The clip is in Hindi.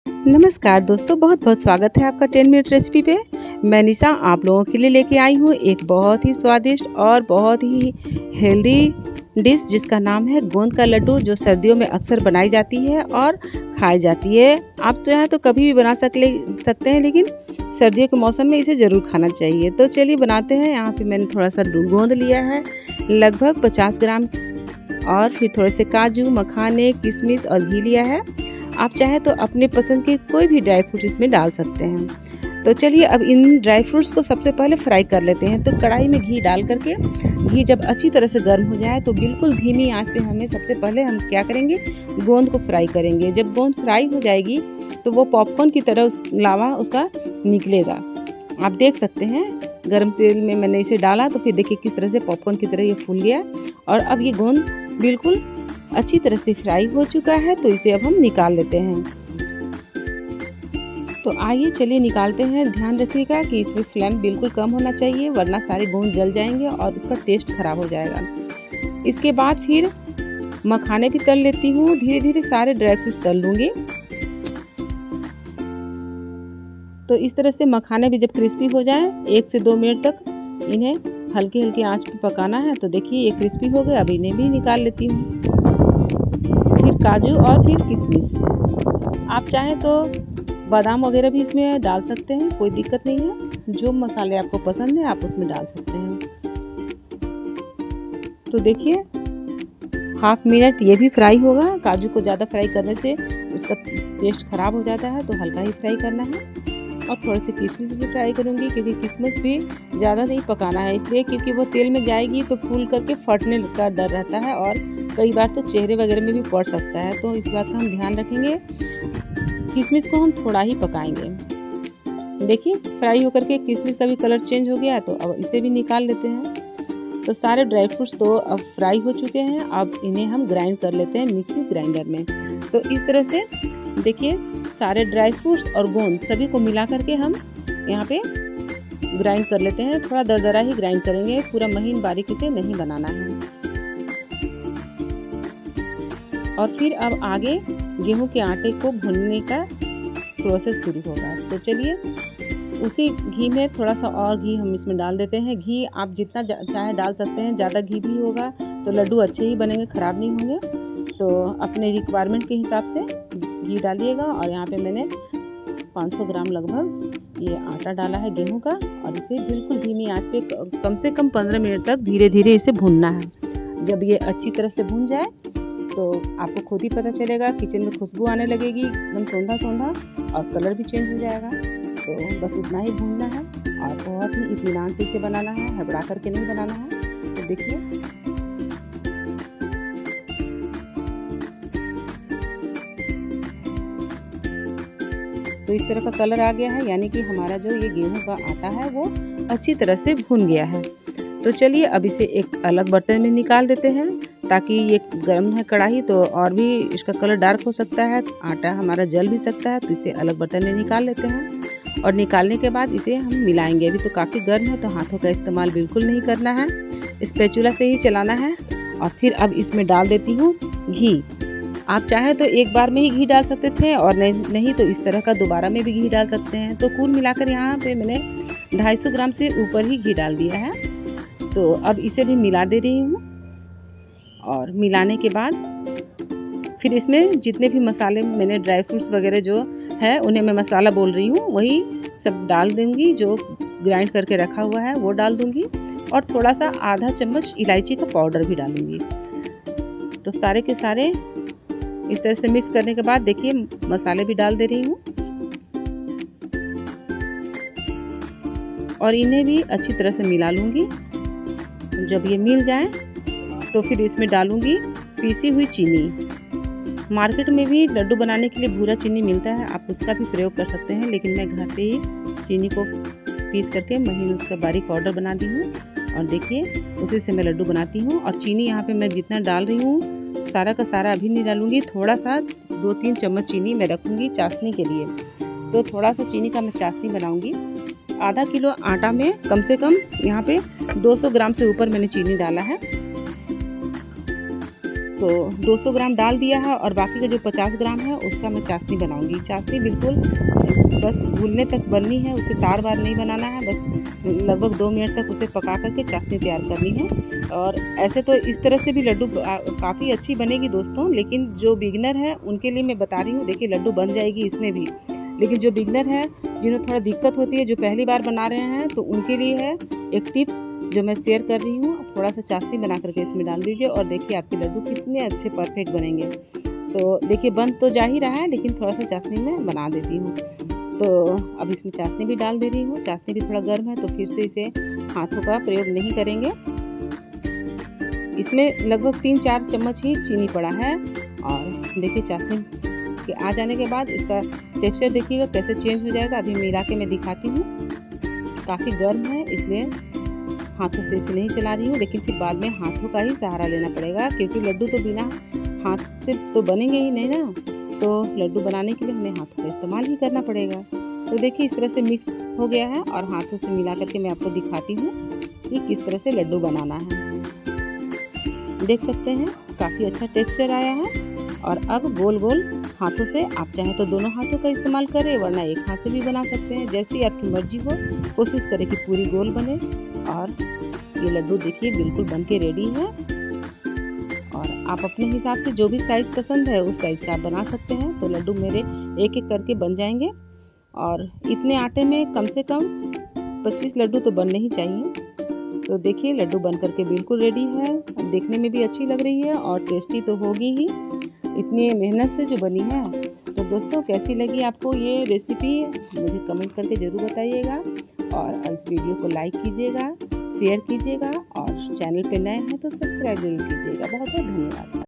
नमस्कार दोस्तों, बहुत बहुत स्वागत है आपका 10 मिनट रेसिपी पे। मैं निशा आप लोगों के लिए लेके आई हूँ एक बहुत ही स्वादिष्ट और बहुत ही हेल्दी डिश जिसका नाम है गोंद का लड्डू, जो सर्दियों में अक्सर बनाई जाती है और खाई जाती है। आप चाहें तो कभी भी बना सकते हैं, लेकिन सर्दियों के मौसम में इसे ज़रूर खाना चाहिए। तो चलिए बनाते हैं। यहाँ पे मैंने थोड़ा सा गोंद लिया है, लगभग 50 ग्राम, और फिर थोड़े से काजू, मखाने, किशमिश और घी लिया है। आप चाहे तो अपने पसंद के कोई भी ड्राई फ्रूट इसमें डाल सकते हैं। तो चलिए अब इन ड्राई फ्रूट्स को सबसे पहले फ्राई कर लेते हैं। तो कढ़ाई में घी डाल करके, घी जब अच्छी तरह से गर्म हो जाए तो बिल्कुल धीमी आंच पे हमें सबसे पहले हम क्या करेंगे, गोंद को फ्राई करेंगे। जब गोंद फ्राई हो जाएगी तो वो पॉपकॉर्न की तरह लावा उसका निकलेगा। आप देख सकते हैं गर्म तेल में मैंने इसे डाला तो फिर देखिए किस तरह से पॉपकॉर्न की तरह ये फूल गया। और अब ये गोंद बिल्कुल अच्छी तरह से फ्राई हो चुका है, तो इसे अब हम निकाल लेते हैं। तो आइए चलिए निकालते हैं। ध्यान रखिएगा कि इसमें फ्लेम बिल्कुल कम होना चाहिए, वरना सारे गोंद जल जाएंगे और उसका टेस्ट खराब हो जाएगा। इसके बाद फिर मखाने भी तल लेती हूँ। धीरे धीरे सारे ड्राई फ्रूट्स तल लूँगी। तो इस तरह से मखाने भी जब क्रिस्पी हो जाए 1 से 2 मिनट तक इन्हें हल्की हल्की आंच पे पकाना है। तो देखिए ये क्रिस्पी हो गए, अब इन्हें भी निकाल लेती हूँ। फिर काजू और फिर किशमिश, आप चाहें तो बादाम वगैरह भी इसमें डाल सकते हैं, कोई दिक्कत नहीं है। जो मसाले आपको पसंद है आप उसमें डाल सकते हैं। तो देखिए हाफ मिनट ये भी फ्राई होगा। काजू को ज़्यादा फ्राई करने से उसका टेस्ट ख़राब हो जाता है, तो हल्का ही फ्राई करना है। और थोड़े से किशमिश भी फ्राई करूँगी, क्योंकि किशमिश भी ज़्यादा नहीं पकाना है, इसलिए क्योंकि वो तेल में जाएगी तो फूल करके फटने का डर रहता है और कई बार तो चेहरे वगैरह में भी पड़ सकता है। तो इस बात का हम ध्यान रखेंगे। किशमिश को हम थोड़ा ही पकाएंगे। देखिए फ्राई होकर के किशमिश का भी कलर चेंज हो गया, तो अब इसे भी निकाल लेते हैं। तो सारे ड्राई फ्रूट्स तो अब फ्राई हो चुके हैं। अब इन्हें हम ग्राइंड कर लेते हैं मिक्सी ग्राइंडर में। तो इस तरह से देखिए सारे ड्राई फ्रूट्स और गोंद सभी को मिला करके हम यहाँ पे ग्राइंड कर लेते हैं। थोड़ा दरदरा ही ग्राइंड करेंगे, पूरा महीन बारीकी से नहीं बनाना है। और फिर अब आगे गेहूं के आटे को भूनने का प्रोसेस शुरू होगा। तो चलिए उसी घी में थोड़ा सा और घी हम इसमें डाल देते हैं। घी आप जितना चाहे डाल सकते हैं, ज़्यादा घी भी होगा तो लड्डू अच्छे ही बनेंगे, ख़राब नहीं होंगे। तो अपने रिक्वायरमेंट के हिसाब से घी डालिएगा। और यहाँ पे मैंने 500 ग्राम लगभग ये आटा डाला है गेहूं का, और इसे बिल्कुल धीमी आंच पे कम से कम 15 मिनट तक धीरे धीरे इसे भूनना है। जब ये अच्छी तरह से भून जाए तो आपको खुद ही पता चलेगा, किचन में खुशबू आने लगेगी एकदम सौंधा सौंधा, और कलर भी चेंज हो जाएगा। तो बस उतना ही भूनना है और बहुत ही इत्मीनान से इसे बनाना है, हड़बड़ा करके नहीं बनाना है। तो देखिए तो इस तरह का कलर आ गया है, यानी कि हमारा जो ये गेहूं का आटा है वो अच्छी तरह से भुन गया है। तो चलिए अब इसे एक अलग बर्तन में निकाल देते हैं, ताकि ये गर्म है कढ़ाई तो और भी इसका कलर डार्क हो सकता है, आटा हमारा जल भी सकता है। तो इसे अलग बर्तन में निकाल लेते हैं। और निकालने के बाद इसे हम मिलाएंगे। अभी तो काफ़ी गर्म है, तो हाथों का इस्तेमाल बिल्कुल नहीं करना है, स्पैचुला से ही चलाना है। और फिर अब इसमें डाल देती हूँ घी। आप चाहे तो एक बार में ही घी डाल सकते थे, और नहीं तो इस तरह का दोबारा में भी घी डाल सकते हैं। तो कुल मिलाकर यहाँ पे मैंने 250 ग्राम से ऊपर ही घी डाल दिया है। तो अब इसे भी मिला दे रही हूँ। और मिलाने के बाद फिर इसमें जितने भी मसाले मैंने ड्राई फ्रूट्स वगैरह जो है उन्हें मैं मसाला बोल रही हूँ, वही सब डाल दूँगी। जो ग्राइंड करके रखा हुआ है वो डाल दूँगी, और थोड़ा सा आधा चम्मच इलायची का पाउडर भी डालूँगी। तो सारे के सारे इस तरह से मिक्स करने के बाद देखिए मसाले भी डाल दे रही हूँ, और इन्हें भी अच्छी तरह से मिला लूँगी। जब ये मिल जाए तो फिर इसमें डालूँगी पीसी हुई चीनी। मार्केट में भी लड्डू बनाने के लिए भूरा चीनी मिलता है, आप उसका भी प्रयोग कर सकते हैं, लेकिन मैं घर पे ही चीनी को पीस करके महीन उसका बारीक पाउडर बना दी हूँ। और देखिए उसी से मैं लड्डू बनाती हूँ। और चीनी यहाँ पे मैं जितना डाल रही हूँ सारा का सारा अभी नहीं डालूँगी, थोड़ा सा 2-3 चम्मच चीनी मैं रखूँगी चाशनी के लिए। तो थोड़ा सा चीनी का मैं चाशनी बनाऊँगी। आधा किलो आटा में कम से कम यहाँ पे 200 ग्राम से ऊपर मैंने चीनी डाला है। तो 200 ग्राम डाल दिया है और बाकी का जो 50 ग्राम है उसका मैं चाशनी बनाऊंगी। चाशनी बिल्कुल बस घुलने तक बननी है, उसे तार बार नहीं बनाना है, बस लगभग 2 मिनट तक उसे पका करके चाशनी तैयार करनी है। और ऐसे तो इस तरह से भी लड्डू काफ़ी अच्छी बनेगी दोस्तों, लेकिन जो बिगनर है उनके लिए मैं बता रही हूँ। देखिए लड्डू बन जाएगी इसमें भी, लेकिन जो बिगनर है जिन्हें थोड़ा दिक्कत होती है, जो पहली बार बना रहे हैं, तो उनके लिए है एक टिप्स जो मैं शेयर कर रही हूँ। थोड़ा सा चाशनी बना करके इसमें डाल दीजिए और देखिए आपके लड्डू कितने अच्छे परफेक्ट बनेंगे। तो देखिए बन तो जा ही रहा है, लेकिन थोड़ा सा चाशनी में बना देती हूँ। तो अब इसमें चाशनी भी डाल दे रही हूँ। चाशनी भी थोड़ा गर्म है तो फिर से इसे हाथों का प्रयोग नहीं करेंगे। इसमें लगभग 3-4 चम्मच ही चीनी पड़ा है। और देखिए चाशनी के आ जाने के बाद इसका टेक्सचर देखिएगा कैसे चेंज हो जाएगा। अभी मिला के मैं दिखाती हूँ। काफ़ी गर्म है इसलिए हाथों से इसे नहीं चला रही हूँ, लेकिन फिर बाद में हाथों का ही सहारा लेना पड़ेगा, क्योंकि लड्डू तो बिना हाथ से तो बनेंगे ही नहीं ना। तो लड्डू बनाने के लिए हमें हाथों का इस्तेमाल ही करना पड़ेगा। तो देखिए इस तरह से मिक्स हो गया है और हाथों से मिला करके मैं आपको दिखाती हूँ कि किस तरह से लड्डू बनाना है। देख सकते हैं काफ़ी अच्छा टेक्सचर आया है। और अब गोल गोल हाथों से, आप चाहें तो दोनों हाथों का इस्तेमाल करें, वरना एक हाथ से भी बना सकते हैं, जैसी आपकी मर्जी हो। कोशिश करें कि पूरी गोल बने। और ये लड्डू देखिए बिल्कुल बन के रेडी है। और आप अपने हिसाब से जो भी साइज़ पसंद है उस साइज़ का आप बना सकते हैं। तो लड्डू मेरे एक एक करके बन जाएंगे। और इतने आटे में कम से कम 25 लड्डू तो बनने ही चाहिए। तो देखिए लड्डू बन करके बिल्कुल रेडी है। देखने में भी अच्छी लग रही है और टेस्टी तो होगी ही, इतनी मेहनत से जो बनी है। तो दोस्तों कैसी लगी आपको ये रेसिपी, मुझे कमेंट करके ज़रूर बताइएगा। और इस वीडियो को लाइक कीजिएगा, शेयर कीजिएगा और चैनल पे नए हैं तो सब्सक्राइब जरूर कीजिएगा। बहुत बहुत धन्यवाद।